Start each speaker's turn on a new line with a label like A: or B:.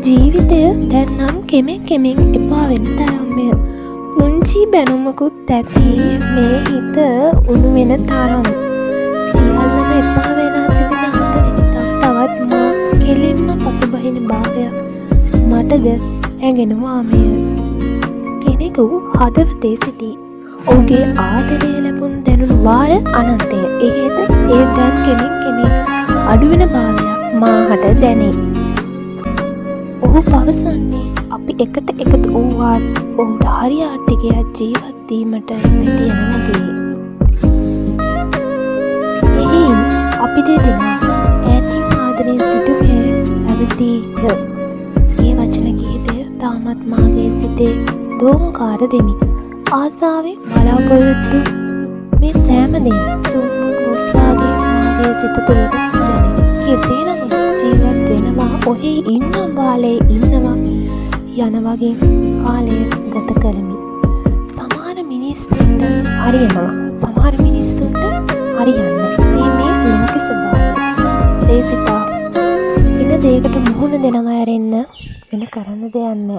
A: ජීවිතය දැන් නම් කෙමෙන් එපා වෙන තරම්ය. පුංචි බැනුමකුත් ඇති මේ හිත උණු වෙන තරම්. සියල්ලම එපා වෙලා සිටින අතරේ තවත් මා කෙලින්ම පසුබහින භාවයක් මටද ඇඟෙනවා මෙය. කෙනෙකු හදවතේ සිටි ඔහුගේ ආදරය ලැබුණු දැනුණු වාර අනන්තය. එහෙත් ඒ දැන් කෙමෙන් අඩුවෙන භාවයක් මාහට දැනේ. ඔහු පවසන්නේ අපි එකට එකතු වූවත් ඔහුට හරි ආර්ථිකයක් ජීවත් වීමට නැති යන වගේ. එයින් අපි දෙදෙනා ඈතින් ආදරයෙන් සිටුමේ පැවසීහ. මේ වචන කිහිපය තාමත් මාගේ සිතේ දෝංකාර දෙමි. ආසාවෙන් බලාපොරොත්තු මේ සෑම දෙයක් සුන්මුන් ගොස්වාගේ මාගේ සිත තුළට දැනේ. කෙසේ නමුත් ජීවත් වෙනවා ඔහේ ඉන්නම් වාලේ ඉන්නවා යන වගේ කාලය ගත කරමි. සමහර මිනිස්සුන්ට හරියනවා, සමහර මිනිස්සුන්ට හරියන්නේ මේ ලෝක ස්වභාවය. සේසිතා ඉන්න දෙයකට මුහුණ දෙනවා ඇරෙන්න වෙන කරන්න දෙයක් නැහැ.